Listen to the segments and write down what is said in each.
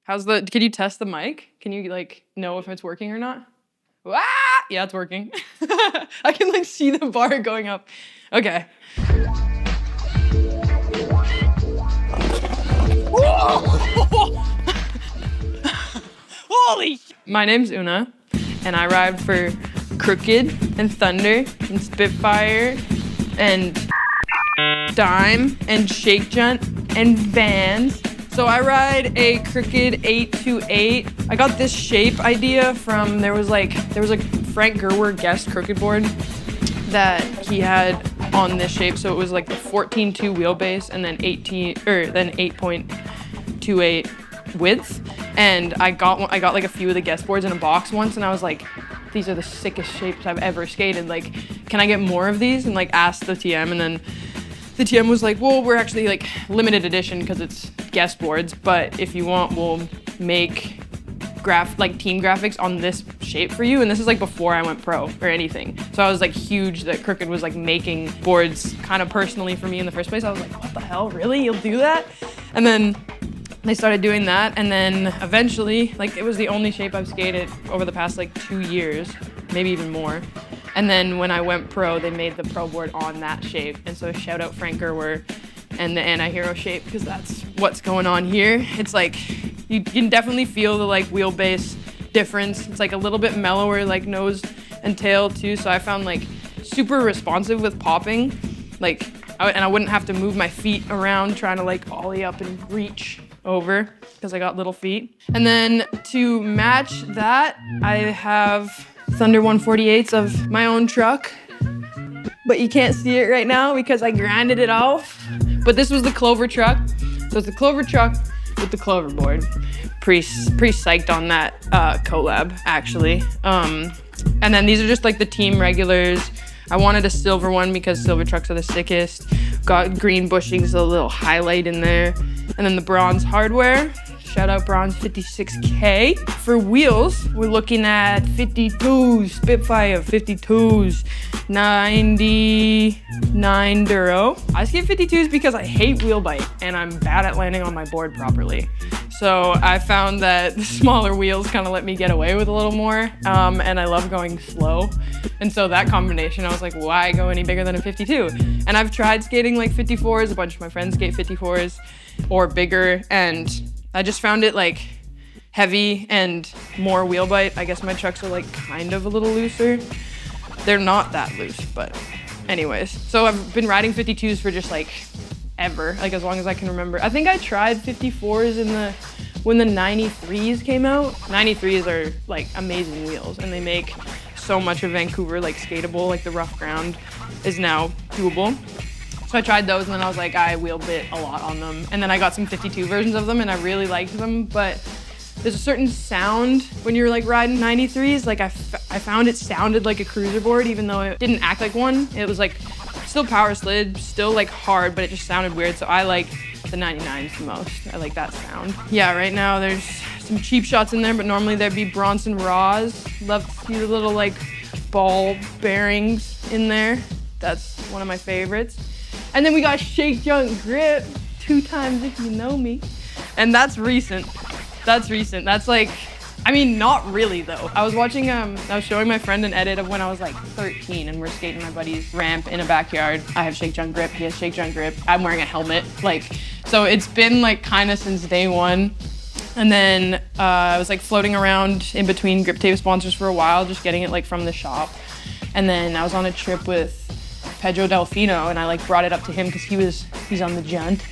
Can you test the mic? Can you like know if it's working or not? Ah! Yeah, it's working. I can like see the bar going up. Okay. Holy! My name's Una, and I ride for Krooked and Thunder and Spitfire and Dime and Shake Junt and Vans. So I ride a Krooked 828. I got this shape idea from, there was a Frank Gerwer guest Krooked board that he had on this shape. So it was like the 14.2 wheelbase and then 8.28 width. And I got like a few of the guest boards in a box once, and I was like, these are the sickest shapes I've ever skated. Like, can I get more of these? And like asked the TM, and then the TM was like, well, we're actually like limited edition because it's guest boards, but if you want, we'll make team graphics on this shape for you. And this is like before I went pro or anything. So I was like huge that Krooked was like making boards kind of personally for me in the first place. I was like, what the hell, really? You'll do that? And then they started doing that, and then eventually, like, it was the only shape I've skated over the past like 2 years, maybe even more. And then when I went pro, they made the pro board on that shape. And so shout out Frank Gerwer and the anti-hero shape, because that's what's going on here. It's like, you can definitely feel the like wheelbase difference. It's like a little bit mellower, like nose and tail too. So I found like super responsive with popping. Like, and I wouldn't have to move my feet around trying to like ollie up and reach over because I got little feet. And then to match that, I have Thunder 148s of my own truck, but you can't see it right now because I grinded it off. But this was the Clover truck. So it's the Clover truck with the Clover board. Pretty psyched on that collab, actually. And then these are just like the team regulars. I wanted a silver one because silver trucks are the sickest. Got green bushings, a little highlight in there. And then the bronze hardware. Shout out bronze 56K. For wheels, we're looking at 52s, Spitfire 52s, 99 Duro. I skate 52s because I hate wheel bite and I'm bad at landing on my board properly. So I found that the smaller wheels kind of let me get away with a little more, and I love going slow. And so that combination, I was like, why go any bigger than a 52? And I've tried skating like 54s, a bunch of my friends skate 54s or bigger, and I just found it like heavy and more wheel bite. I guess my trucks are like kind of a little looser. They're not that loose, but anyways. So I've been riding 52s for just like ever, like as long as I can remember. I think I tried 54s when the 93s came out. 93s are like amazing wheels, and they make so much of Vancouver like skatable, like the rough ground is now doable. So I tried those, and then I was like, I wheel bit a lot on them. And then I got some 52 versions of them, and I really liked them, but there's a certain sound when you're like riding 93s. Like I found it sounded like a cruiser board, even though it didn't act like one. It was like still power slid, still like hard, but it just sounded weird. So I like the 99s the most. I like that sound. Yeah, right now there's some cheap shots in there, but normally there'd be Bronson Raws. Love to see the little like ball bearings in there. That's one of my favorites. And then we got Shake Junt Grip, 2 times if you know me. And that's recent. That's recent. That's like, I mean, not really though. I was watching, I was showing my friend an edit of when I was like 13, and we're skating my buddy's ramp in a backyard. I have Shake Junt Grip, he has Shake Junt Grip. I'm wearing a helmet, like, so it's been like kind of since day one. And then I was like floating around in between grip tape sponsors for a while, just getting it like from the shop. And then I was on a trip with Pedro Delfino, and I like brought it up to him because he's on the Junt.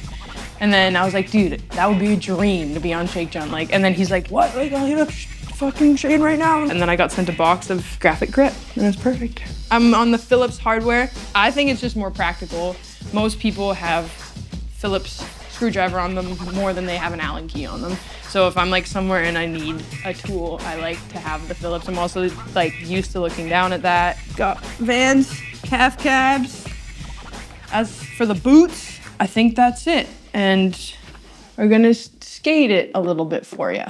And then I was like, dude, that would be a dream to be on Shake Junt. Like, and then he's like, what? Like, I'll hit up fucking Shane right now. And then I got sent a box of graphic grip, and it's perfect. I'm on the Phillips hardware. I think it's just more practical. Most people have Phillips screwdriver on them more than they have an Allen key on them. So if I'm like somewhere and I need a tool, I like to have the Phillips. I'm also like used to looking down at that. Got Vans, half cabs. As for the boots, I think that's it. And we're gonna skate it a little bit for you,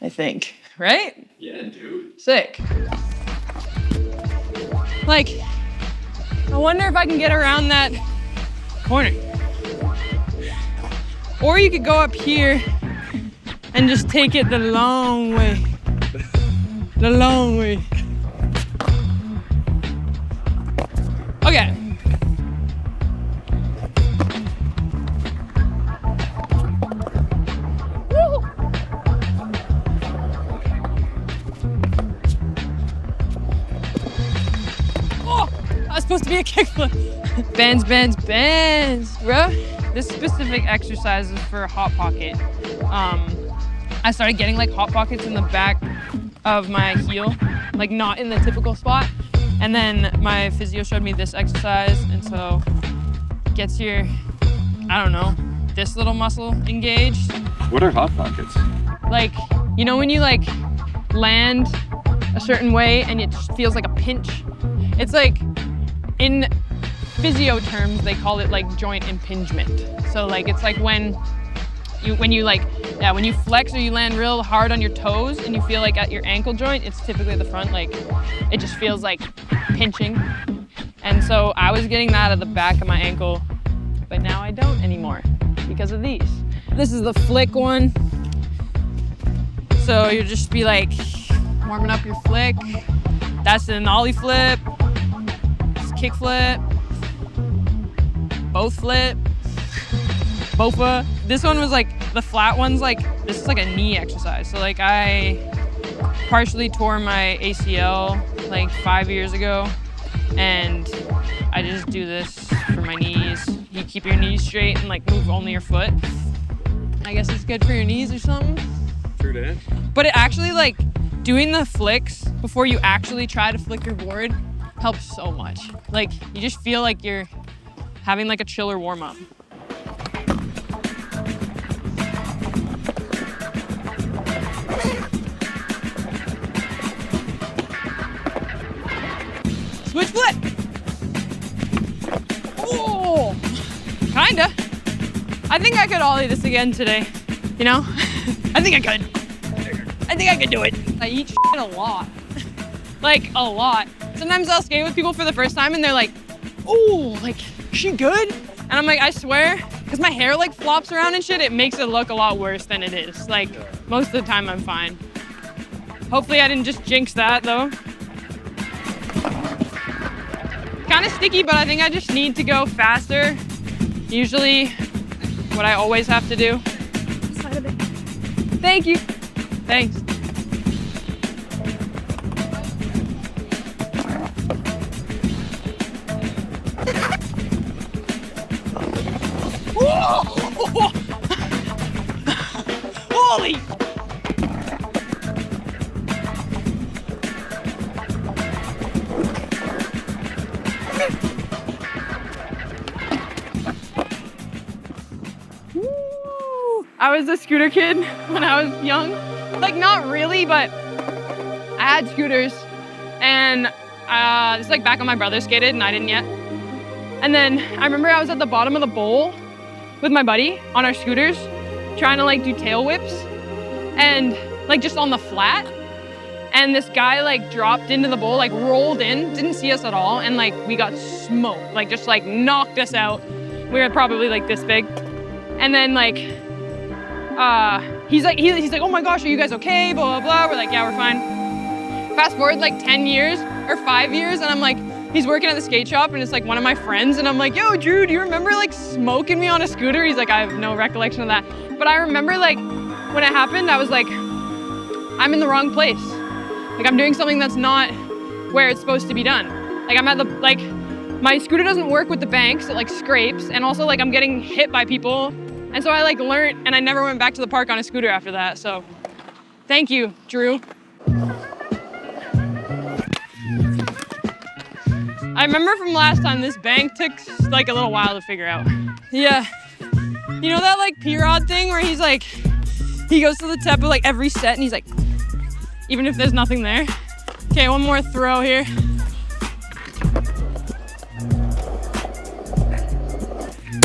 I think, right? Yeah, dude. Sick. Like, I wonder if I can get around that corner. Or you could go up here and just take it the long way. The long way. Okay. Woo. Oh, that was supposed to be a kickflip. Bends, bends, bends, bro. This specific exercise is for Hot Pocket. I started getting like Hot Pockets in the back of my heel, like not in the typical spot. And then my physio showed me this exercise, and so gets your, I don't know, this little muscle engaged. What are Hot Pockets? Like, you know when you like land a certain way and it just feels like a pinch? It's like, in physio terms, they call it like joint impingement. So like, it's like when you flex or you land real hard on your toes and you feel like at your ankle joint, it's typically at the front, like it just feels like pinching. And so I was getting that at the back of my ankle, but now I don't anymore because of these. This is the flick one. So you'll just be like warming up your flick. That's an ollie flip, it's kick flip, both flip, bofa. This one was like, the flat one's like, this is like a knee exercise. So like I partially tore my ACL like 5 years ago, and I just do this for my knees. You keep your knees straight and like move only your foot. I guess it's good for your knees or something. True that. But it actually, like, doing the flicks before you actually try to flick your board helps so much. Like, you just feel like you're having like a chiller warm up. Switch flip. Oh, kinda. I think I could ollie this again today, you know? I think I could do it. I eat shit a lot. Like, a lot. Sometimes I'll skate with people for the first time and they're like, oh, like, she good? And I'm like, I swear, because my hair like flops around and shit, it makes it look a lot worse than it is. Like, most of the time I'm fine. Hopefully I didn't just jinx that though. Kind of sticky, but I think I just need to go faster. Usually what I always have to do. Thank you. Thanks. Whoa! Holy! I was a scooter kid when I was young. Like, not really, but I had scooters. And this is like back when my brother skated and I didn't yet. And then I remember I was at the bottom of the bowl with my buddy on our scooters, trying to like do tail whips and like just on the flat. And this guy like dropped into the bowl, like rolled in, didn't see us at all. And like we got smoked, like just like knocked us out. We were probably like this big. And then like, he's like, oh my gosh, are you guys okay? Blah, blah, blah. We're like, yeah, we're fine. Fast forward like 10 years or 5 years, and I'm like, he's working at the skate shop, and it's like one of my friends, and I'm like, yo, Drew, do you remember like smoking me on a scooter? He's like, I have no recollection of that. But I remember like, when it happened, I was like, I'm in the wrong place. Like, I'm doing something that's not where it's supposed to be done. Like, I'm at the, like, my scooter doesn't work with the banks, it like scrapes, and also like I'm getting hit by people. And so I like learned, and I never went back to the park on a scooter after that, so thank you, Drew. I remember from last time, this bank took like a little while to figure out. Yeah, you know that like P-Rod thing where he's like, he goes to the tip of like every set and he's like, even if there's nothing there. Okay, one more throw here.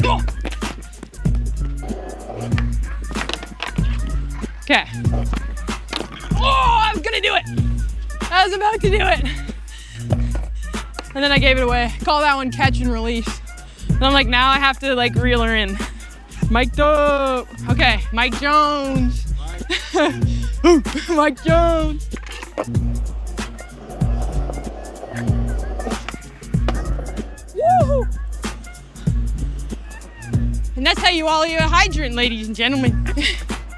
Oh. Okay. Oh, I was gonna do it. I was about to do it. And then I gave it away. Call that one catch and release. And I'm like, now I have to like reel her in. Mic'd up. Okay, Mike Jones. Mike Jones. Woo! And that's how you all your hydrant, ladies and gentlemen.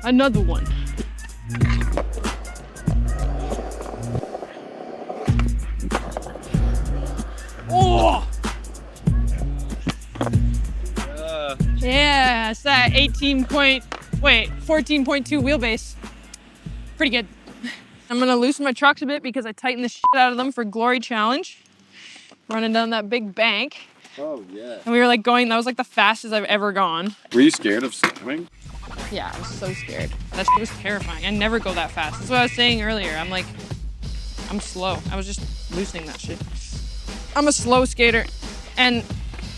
Another one. Oh! Yeah, it's that 14.2 wheelbase. Pretty good. I'm gonna loosen my trucks a bit because I tightened the shit out of them for Glory Challenge. Running down that big bank. Oh, yeah. And we were like going, that was like the fastest I've ever gone. Were you scared of swimming? Yeah, I was so scared. That shit was terrifying. I never go that fast. That's what I was saying earlier. I'm like, I'm slow. I was just loosening that shit. I'm a slow skater and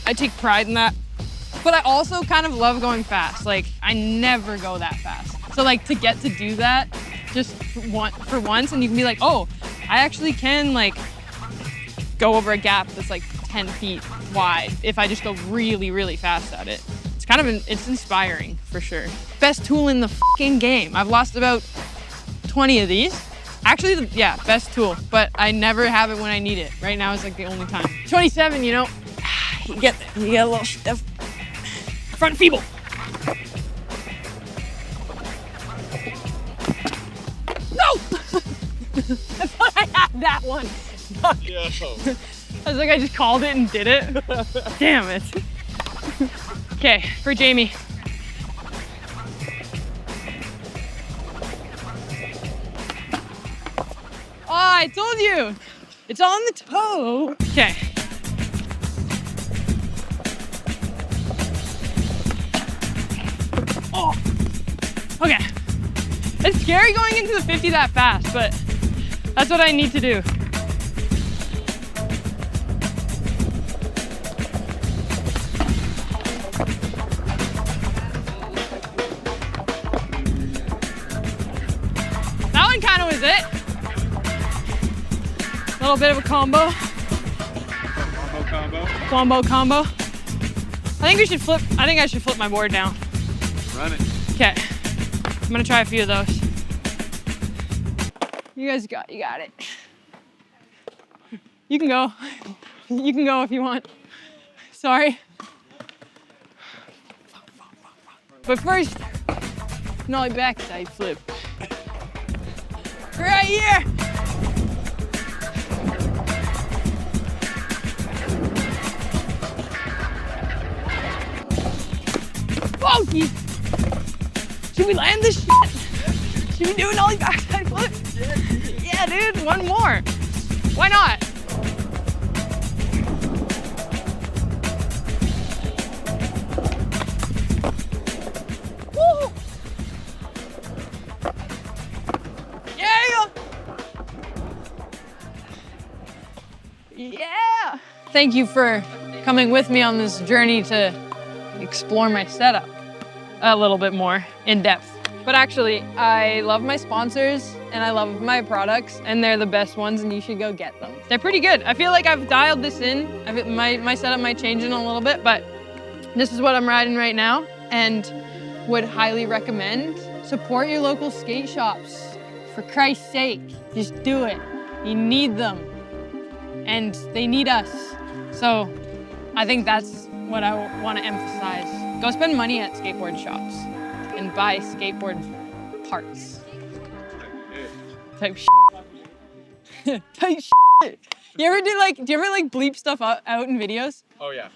I take pride in that. But I also kind of love going fast. Like, I never go that fast. So like to get to do that just for once and you can be like, oh, I actually can like go over a gap that's like 10 feet wide if I just go really, really fast at it. It's kind of, it's inspiring for sure. Best tool in the fucking game. I've lost about 20 of these. Actually, yeah, best tool, but I never have it when I need it. Right now is like the only time. 27, you know, you get a little stuff. Front feeble. No! I thought I had that one. Yeah. I was like, I just called it and did it. Damn it. Okay, for Jamie. Oh, I told you. It's on the toe. Okay. Oh. Okay. It's scary going into the 50 that fast, but that's what I need to do. That one kind of was it. A little bit of a combo. Combo. I think I should flip my board down. Run it. Okay. I'm gonna try a few of those. You got it. You can go. You can go if you want. Sorry. But first, nollie backside flip. Right here. Funky. Should we land this shit? Should we do an ollie backside flip? Yeah, dude, one more. Why not? Woo! Yeah! Yeah! Thank you for coming with me on this journey to explore my setup a little bit more in depth. But actually, I love my sponsors and I love my products and they're the best ones and you should go get them. They're pretty good. I feel like I've dialed this in. My setup might change in a little bit, but this is what I'm riding right now and would highly recommend. Support your local skate shops. For Christ's sake, just do it. You need them and they need us. So I think that's what I want to emphasize. Go spend money at skateboard shops and buy skateboard parts. Type shit. Type shit. Do you ever bleep stuff out in videos? Oh, yeah.